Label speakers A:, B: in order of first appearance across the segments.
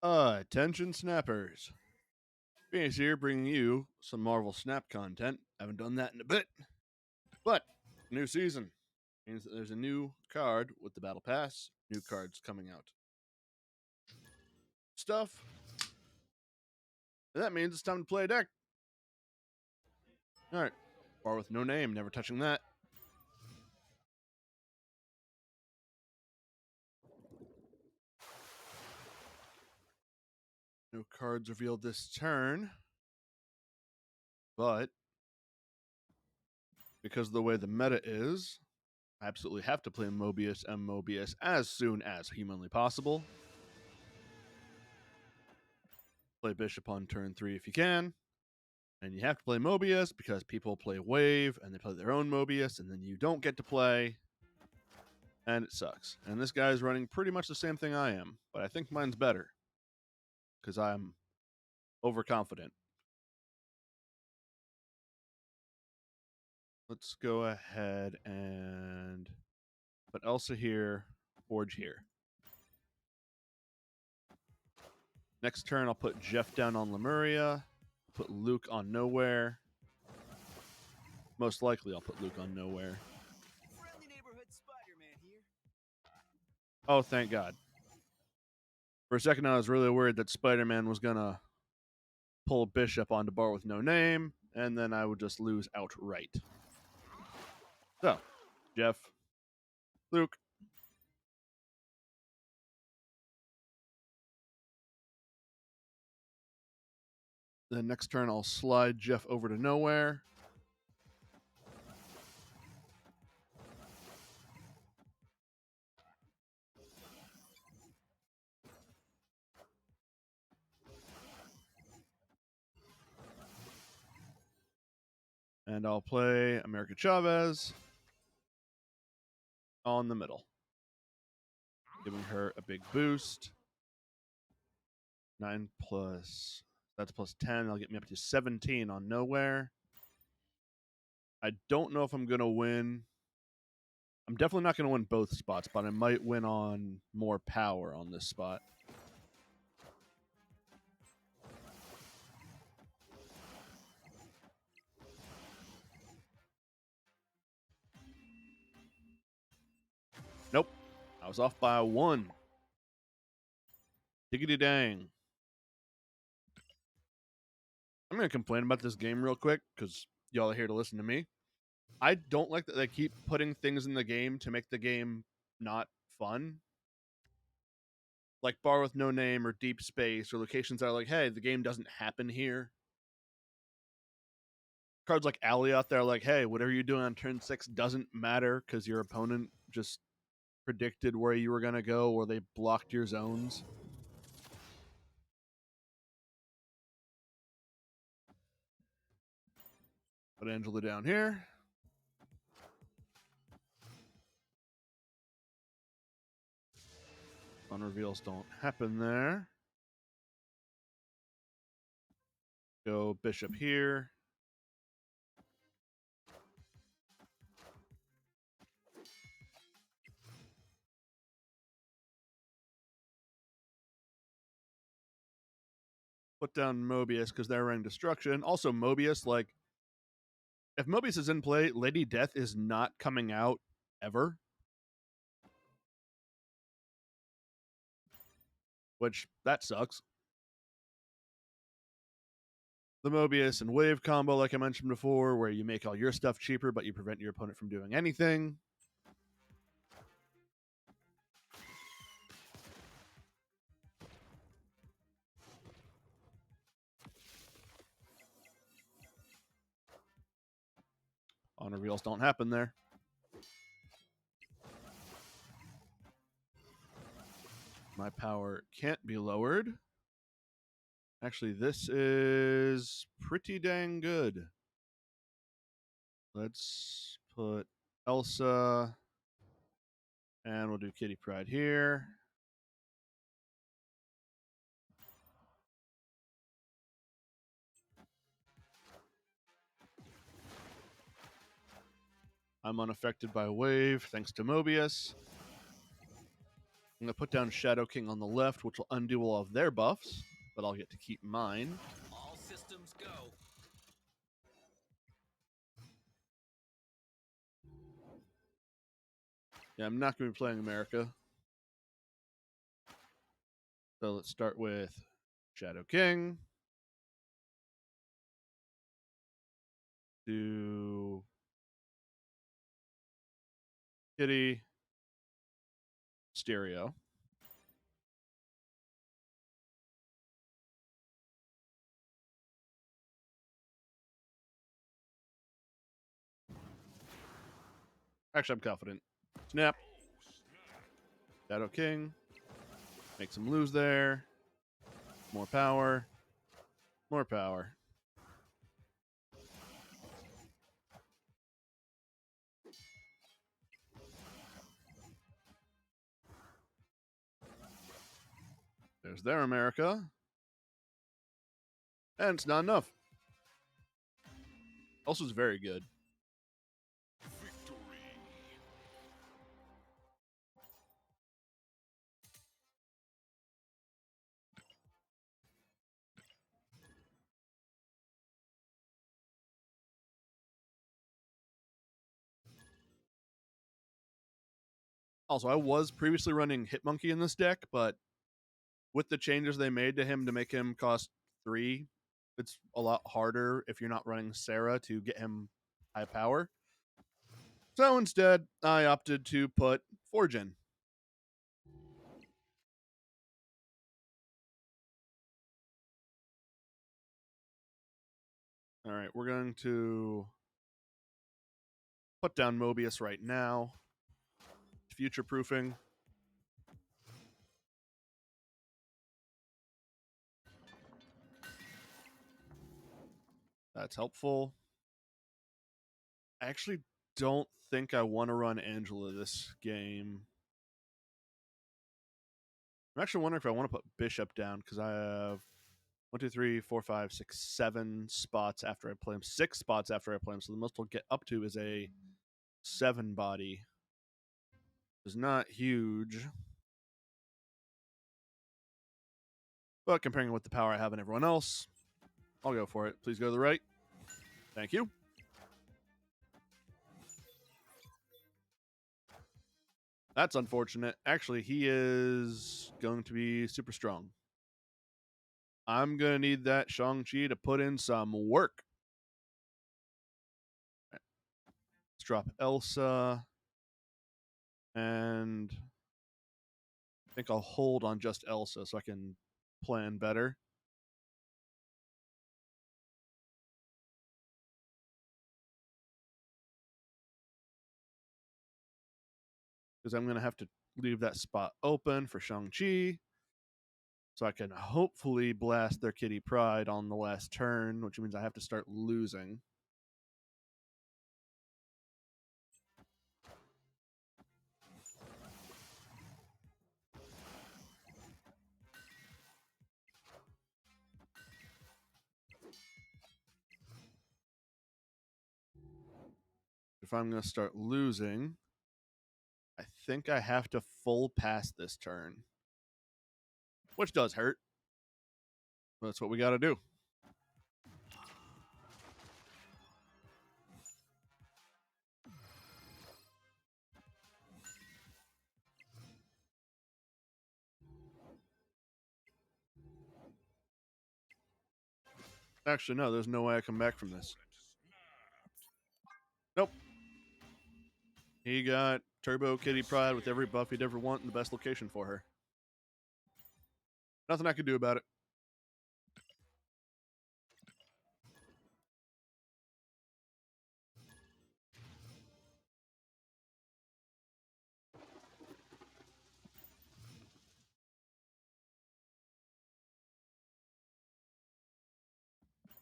A: Attention snappers. Phoenix here bringing you some Marvel Snap content. Haven't done that in a bit. But, new season means that there's a new card with the Battle Pass, new cards coming out. Stuff. And that means it's time to play a deck. Alright. Bar with no name, never touching that. No cards revealed this turn. But, because of the way the meta is, I absolutely have to play Mobius and Mobius as soon as humanly possible. Play Bishop on turn 3 if you can. And you have to play Mobius because people play Wave and they play their own Mobius, and then you don't get to play. And it sucks. And this guy's running pretty much the same thing I am, but I think mine's better because I'm overconfident. Let's go ahead and put Elsa here, Forge here. Next turn, I'll put Jeff down on Lemuria, put Luke on Nowhere. Most likely, I'll put Luke on Nowhere. Oh, thank God. For a second, I was really worried that Spider-Man was going to pull Bishop onto bar with no name, and then I would just lose outright. So, Jeff, Luke. Then next turn, I'll slide Jeff over to Nowhere. And I'll play America Chavez on the middle, giving her a big boost. 9 plus, that's plus 10. That'll get me up to 17 on Nowhere. I don't know if I'm going to win. I'm definitely not going to win both spots, but I might win on more power on this spot. Nope. I was off by 1. Diggity dang. I'm going to complain about this game real quick because y'all are here to listen to me. I don't like that they keep putting things in the game to make the game not fun. Like Bar with No Name or Deep Space or locations that are like, hey, the game doesn't happen here. Cards like Alley out there are like, hey, whatever you're doing on turn 6 doesn't matter because your opponent just predicted where you were going to go or they blocked your zones. Put Angela down here. Fun reveals don't happen there. Go Bishop here. Put down Mobius because they're running Destruction. Also, Mobius, like, if Mobius is in play, Lady Death is not coming out ever. Which, that sucks. The Mobius and Wave combo, like I mentioned before, where you make all your stuff cheaper, but you prevent your opponent from doing anything. On reveals don't happen there. My power can't be lowered. Actually, this is pretty dang good. Let's put Elsa, and we'll do Kitty Pryde here. I'm unaffected by Wave, thanks to Mobius. I'm going to put down Shadow King on the left, which will undo all of their buffs, but I'll get to keep mine.
B: All systems go.
A: Yeah, I'm not going to be playing America. So let's start with Shadow King. Do Kitty. Stereo. Actually, I'm confident. Snap. Shadow King. Makes him lose there. More power. More power. There's their America. And it's not enough. Also, is very good.
B: Victory.
A: Also, I was previously running Hitmonkey in this deck, but with the changes they made to him to make him cost 3, it's a lot harder if you're not running Sarah to get him high power. So instead, I opted to put Forge in. All right, we're going to put down Mobius right now. Future proofing. That's helpful. I actually don't think I want to run Angela this game. I'm actually wondering if I want to put Bishop down because I have 1, 2, 3, 4, 5, 6, 7 spots after I play him. 6 spots after I play him. So the most I'll get up to is a 7 body. It's not huge. But comparing it with the power I have in everyone else, I'll go for it. Please go to the right. Thank you. That's unfortunate. Actually, he is going to be super strong. I'm going to need that Shang-Chi to put in some work. Right. Let's drop Elsa. And I think I'll hold on just Elsa so I can plan better. Because I'm going to have to leave that spot open for Shang-Chi. So I can hopefully blast their Kitty Pryde on the last turn, which means I have to start losing. If I'm going to start losing, I think I have to full pass this turn, which does hurt. But that's what we got to do. Actually, no, there's no way I come back from this. Nope. He got Turbo Kitty Pryde with every buff he'd ever want in the best location for her. Nothing I could do about it.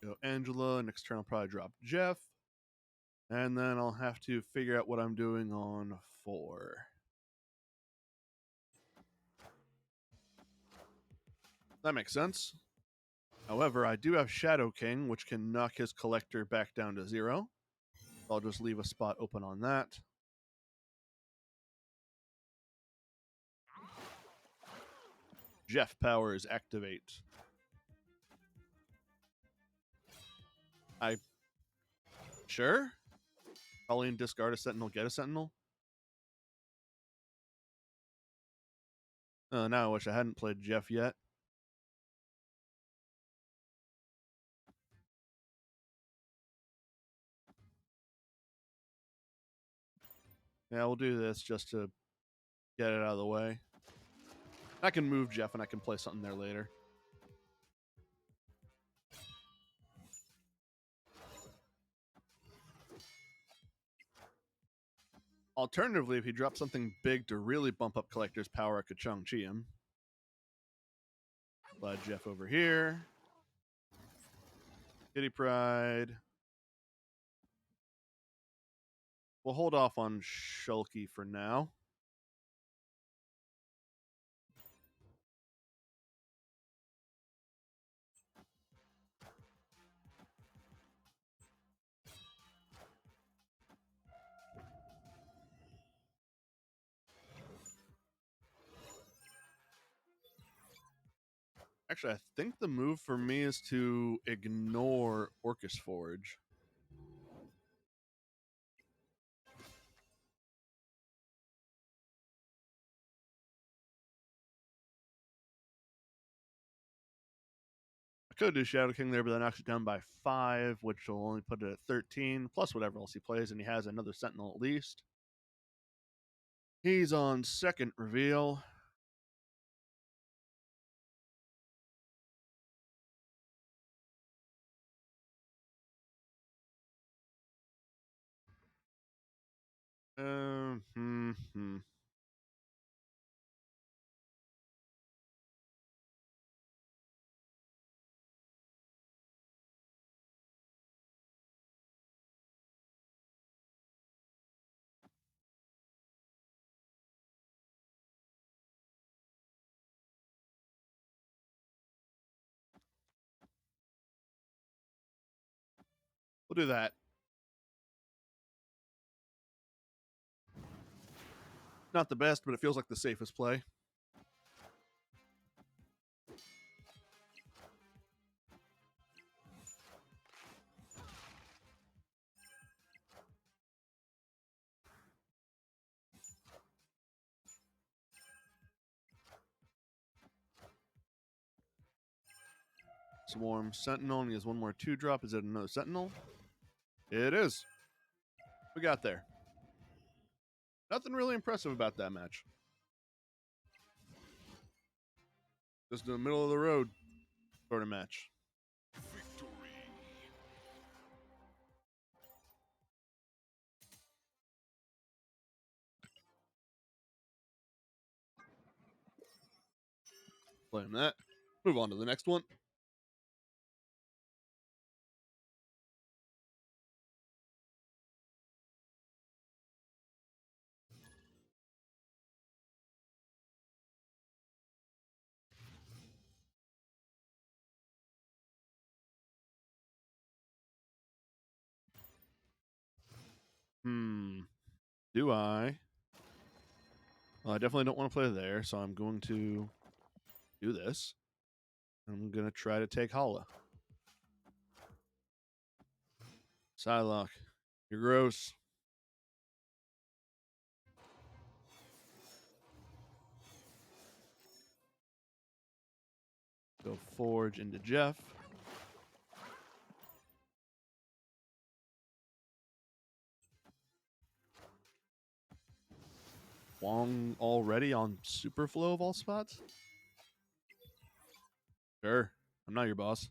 A: Go Angela. Next turn I'll probably drop Jeff. And then I'll have to figure out what I'm doing on 4. That makes sense. However, I do have Shadow King, which can knock his collector back down to 0. I'll just leave a spot open on that. Jeff powers activate. Sure? Colleen, discard a sentinel, get a sentinel? Now I wish I hadn't played Jeff yet. Yeah, we'll do this just to get it out of the way. I can move Jeff and I can play something there later. Alternatively, if he drops something big to really bump up Collector's power, I could Shang-Chi him. Slide Jeff over here. Kitty Pride. We'll hold off on Shulky for now. Actually, I think the move for me is to ignore Orcus Forge. I could do Shadow King there, but that knocks it down by 5, which will only put it at 13, plus whatever else he plays, and he has another Sentinel at least. He's on second reveal. Hmm. We'll do that. Not the best, but it feels like the safest play. Swarm Sentinel, and he has one more 2-drop. Is it another Sentinel? It is. We got there. Nothing really impressive about that match. Just in the middle of the road sort of match. Playing that. Move on to the next one. Do I? Well, I definitely don't want to play there, so I'm going to do this. I'm going to try to take Hala. Psylocke, you're gross. Go Forge into Jeff. Wong already on Superflow of all spots? Sure. I'm not your boss.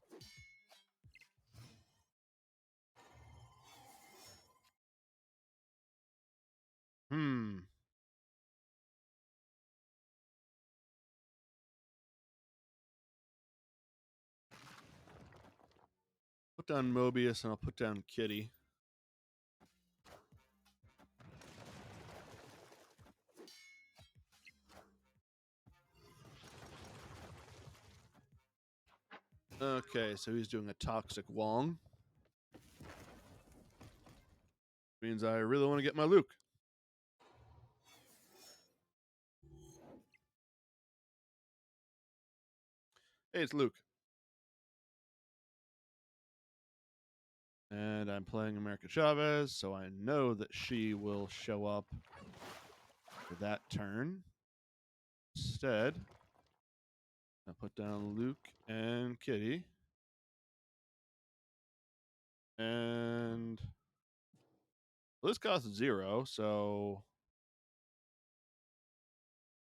A: Put down Mobius and I'll put down Kitty. Okay, so he's doing a Toxic Wong. Means I really want to get my Luke. Hey, it's Luke. And I'm playing America Chavez, so I know that she will show up for that turn. Instead, I'll put down Luke and Kitty. And this costs 0, so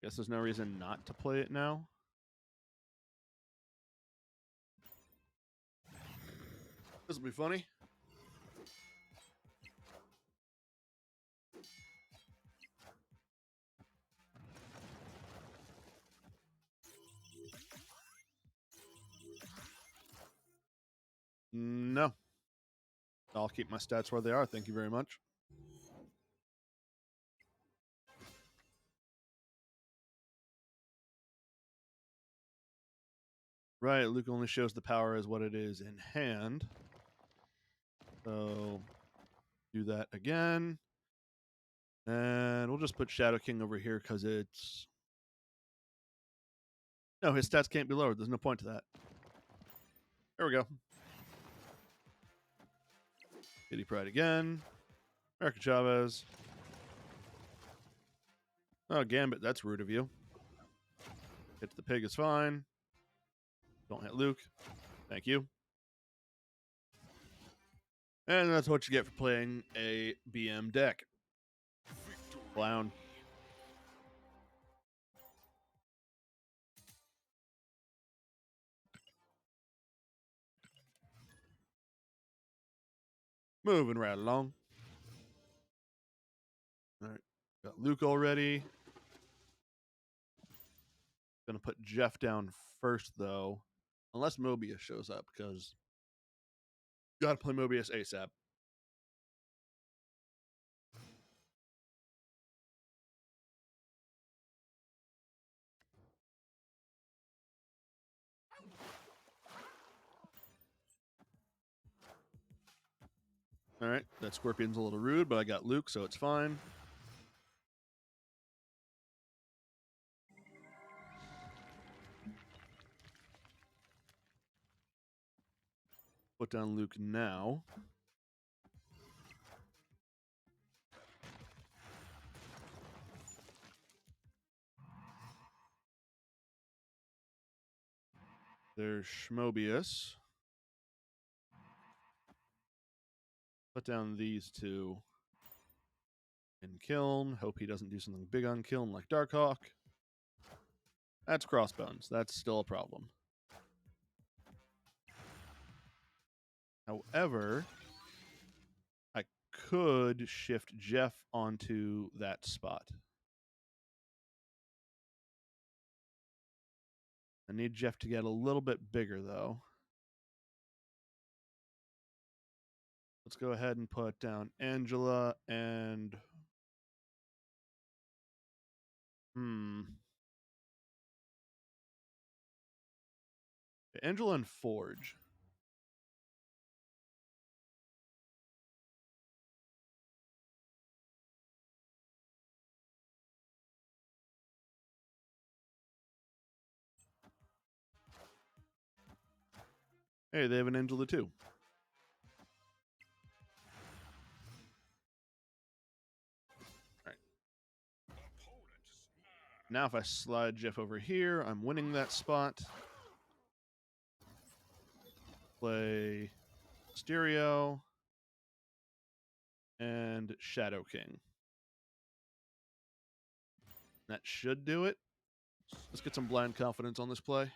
A: I guess there's no reason not to play it now. This will be funny. No. I'll keep my stats where they are. Thank you very much. Right, Luke only shows the power as what it is in hand. So do that again. And we'll just put Shadow King over here because it's... No, his stats can't be lowered. There's no point to that. There we go. Kitty Pride again. America Chavez. Oh, Gambit, that's rude of you. Hit the pig is fine. Don't hit Luke. Thank you. And that's what you get for playing a BM deck. Clown. Moving right along. All right. Got Luke already. Gonna put Jeff down first, though. Unless Mobius shows up, because gotta play Mobius ASAP. All right, that Scorpion's a little rude, but I got Luke, so it's fine. Put down Luke now. There's Schmobius. Put down these two. In Kiln. Hope he doesn't do something big on Kiln like Darkhawk. That's Crossbones. That's still a problem. However, I could shift Jeff onto that spot. I need Jeff to get a little bit bigger, though. Let's go ahead and put down Angela and... Angela and Forge. Hey, they have an Angela too. All right. Now if I slide Jeff over here, I'm winning that spot. Play Stereo and Shadow King. That should do it. Let's get some blind confidence on this play.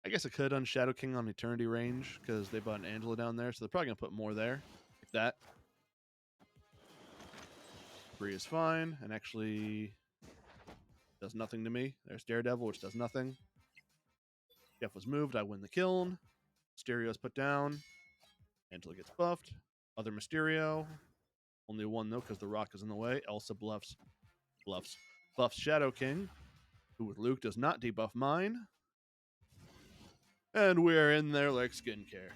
A: I guess I could on Shadow King on Eternity range because they bought an Angela down there, so they're probably going to put more there. Like that. Bree is fine and actually does nothing to me. There's Daredevil, which does nothing. Jeff was moved. I win the Kiln. Mysterio's put down. Angela gets buffed. Other Mysterio. Only one, though, because the rock is in the way. Elsa buffs Shadow King, who with Luke does not debuff mine. And we're in there like skincare.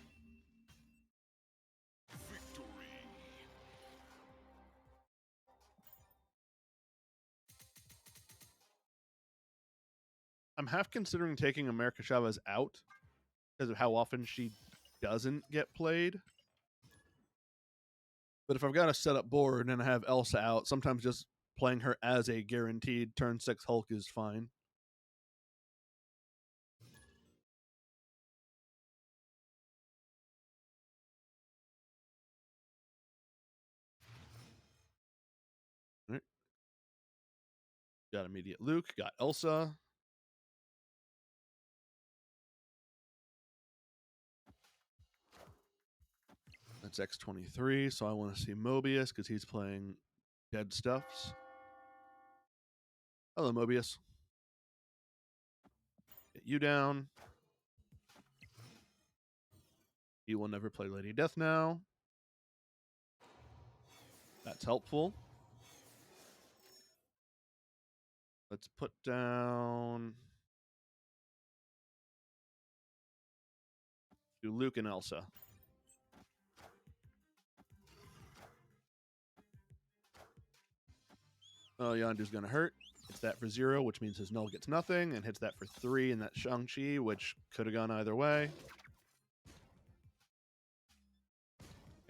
A: I'm half considering taking America Chavez out because of how often she doesn't get played. But if I've got a setup board and I have Elsa out, sometimes just playing her as a guaranteed turn 6 Hulk is fine. All right. Got immediate Luke, got Elsa. That's X23, so I want to see Mobius because he's playing dead stuffs. Hello, Mobius. Get you down. You will never play Lady Death now. That's helpful. Let's put down... do Luke and Elsa. Oh, Yondu's going to hurt. Hits that for 0, which means his null gets nothing, and hits that for 3 in that Shang-Chi, which could have gone either way.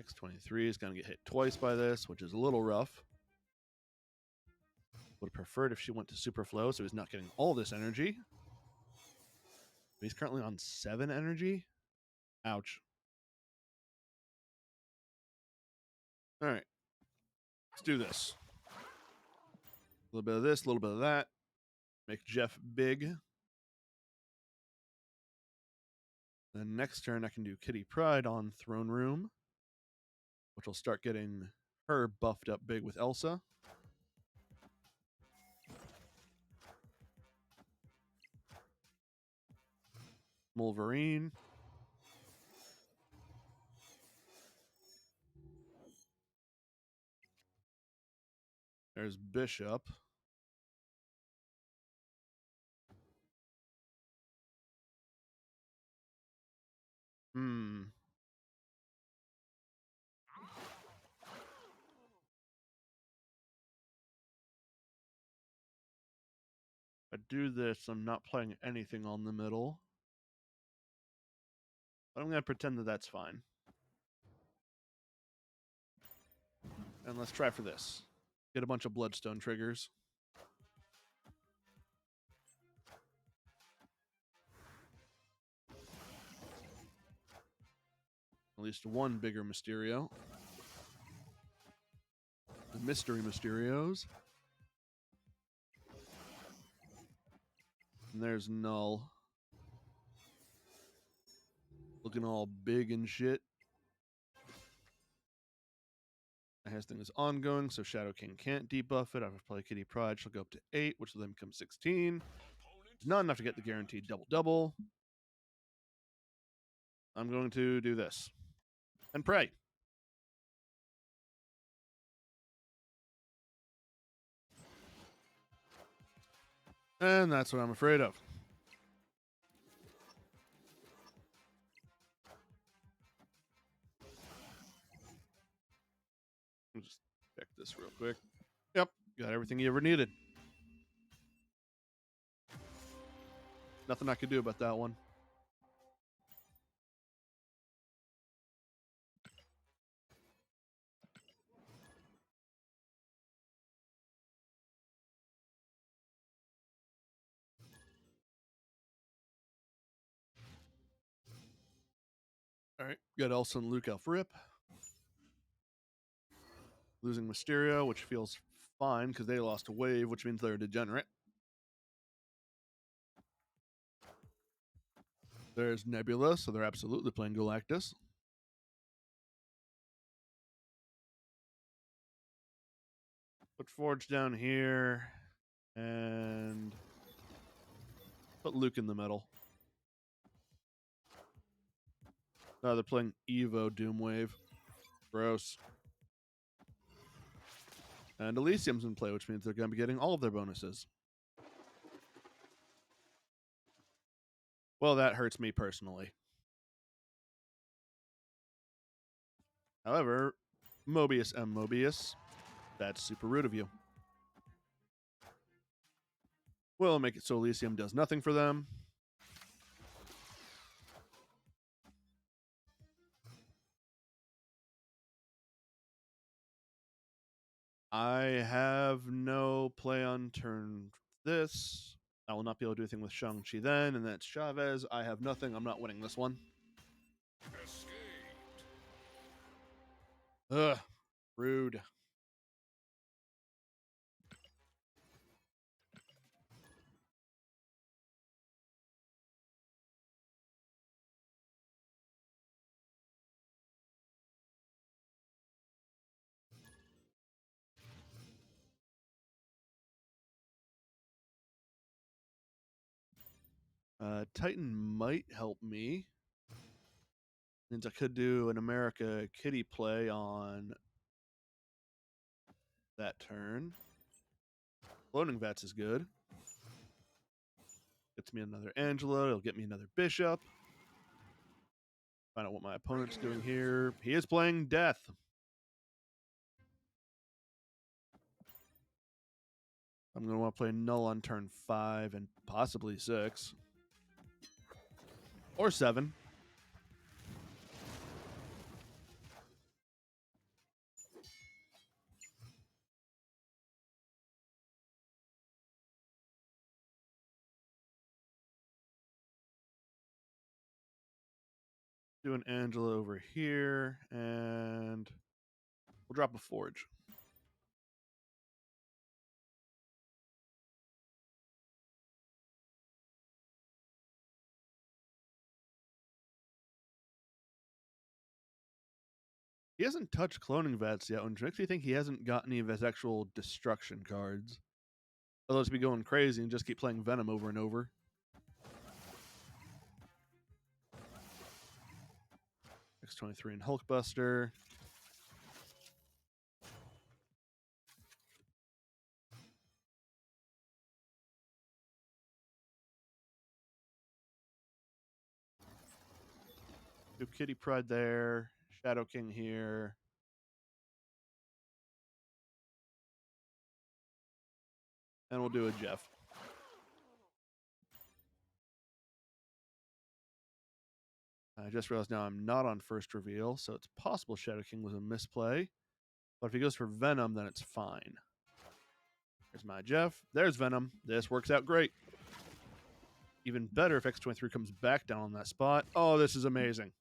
A: X23 is going to get hit twice by this, which is a little rough. Would have preferred if she went to Super Flow, so he's not getting all this energy. But he's currently on 7 energy. Ouch. All right. Let's do this. A little bit of this, a little bit of that. Make Jeff big. Then next turn, I can do Kitty Pryde on Throne Room, which will start getting her buffed up big with Elsa. Wolverine. There's Bishop. If I do this, I'm not playing anything on the middle. But I'm going to pretend that that's fine. And let's try for this. Get a bunch of Bloodstone triggers. At least one bigger Mysterio. The Mystery Mysterios. And there's Null. Looking all big and shit. This thing is ongoing, so Shadow King can't debuff it. I have to play Kitty Pryde. She'll go up to 8, which will then become 16. It's not enough to get the guaranteed double-double. I'm going to do this. And pray. And that's what I'm afraid of. I'll just check this real quick. Yep, got everything you ever needed. Nothing I could do about that one. All right, got Elsa and Luke off rip. Losing Mysterio, which feels fine because they lost a wave, which means they're a degenerate. There's Nebula, so they're absolutely playing Galactus. Put Forge down here and put Luke in the middle. No, they're playing Evo Doomwave. Gross. And Elysium's in play, which means they're going to be getting all of their bonuses. Well, that hurts me personally. However, Mobius M. Mobius, that's super rude of you. We'll make it so Elysium does nothing for them. I have no play on turn this. I will not be able to do anything with Shang-Chi then, and that's Chavez. I have nothing. I'm not winning this one. Ugh, rude. Titan might help me. Means I could do an America Kitty play on that turn. Loading Vats is good. Gets me another Angela. It'll get me another Bishop. Find out what my opponent's doing here. He is playing Death. I'm going to want to play Null on turn 5 and possibly 6. Or 7. Do an Angela over here, and we'll drop a Forge. He hasn't touched Cloning Vats yet, which makes me think he hasn't got any of his actual destruction cards. Otherwise, he'd be going crazy and just keep playing Venom over and over. X23 and Hulkbuster. Do Kitty Pride there. Shadow King here. And we'll do a Jeff. I just realized now I'm not on first reveal, so it's possible Shadow King was a misplay. But if he goes for Venom, then it's fine. There's my Jeff. There's Venom. This works out great. Even better if X23 comes back down on that spot. Oh, this is amazing.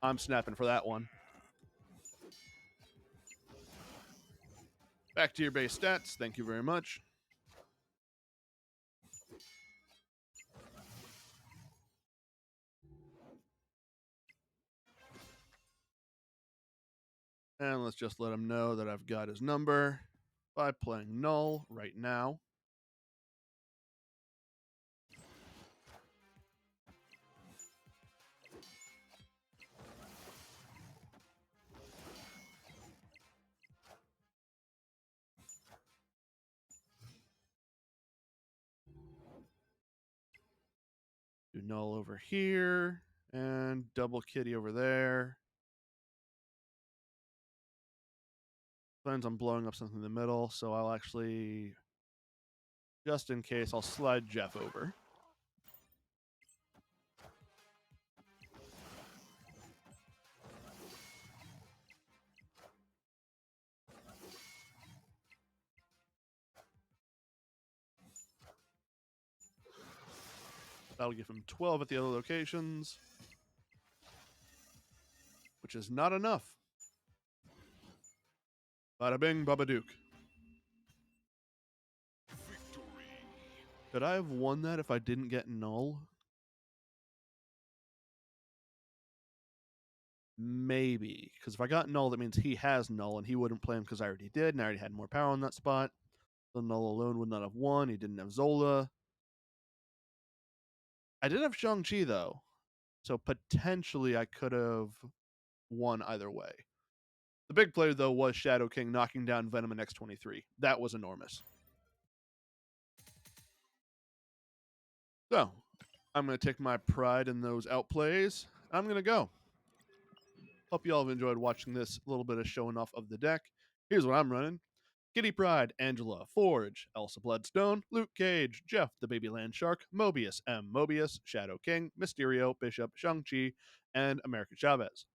A: I'm snapping for that one. Back to your base stats. Thank you very much. And let's just let him know that I've got his number by playing Null right now. Do Null over here and double Kitty over there. Plans on blowing up something in the middle, so I'll actually, just in case, I'll slide Jeff over. That'll give him 12 at the other locations, which is not enough. Bada bing, baba duke. Could I have won that if I didn't get Null? Maybe. Because if I got Null, that means he has Null, and he wouldn't play him because I already did, and I already had more power on that spot. So Null alone would not have won. He didn't have Zola. I did have Shang-Chi, though. So potentially I could have won either way. The big play, though, was Shadow King knocking down Venom and X23. That was enormous. So, I'm going to take my pride in those outplays. I'm going to go. Hope you all have enjoyed watching this little bit of showing off of the deck. Here's what I'm running. Kitty Pryde, Angela, Forge, Elsa Bloodstone, Luke Cage, Jeff the Baby Land Shark, Mobius M. Mobius, Shadow King, Mysterio, Bishop, Shang-Chi, and America Chavez.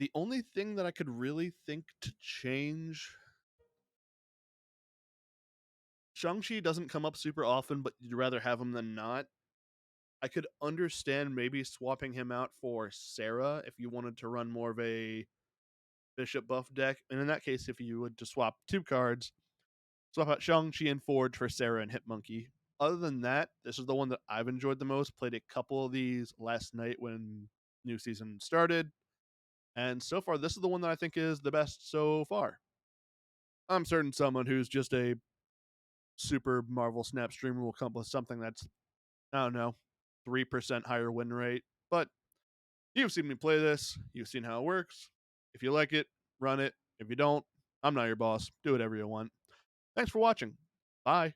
A: The only thing that I could really think to change, Shang-Chi doesn't come up super often, but you'd rather have him than not. I could understand maybe swapping him out for Sarah if you wanted to run more of a Bishop buff deck. And in that case, if you would just swap 2 cards, swap out Shang-Chi and Forge for Sarah and Hitmonkey. Other than that, this is the one that I've enjoyed the most. Played a couple of these last night when new season started. And so far, this is the one that I think is the best so far. I'm certain someone who's just a super Marvel Snap streamer will come up with something that's, I don't know, 3% higher win rate. But you've seen me play this. You've seen how it works. If you like it, run it. If you don't, I'm not your boss. Do whatever you want. Thanks for watching. Bye.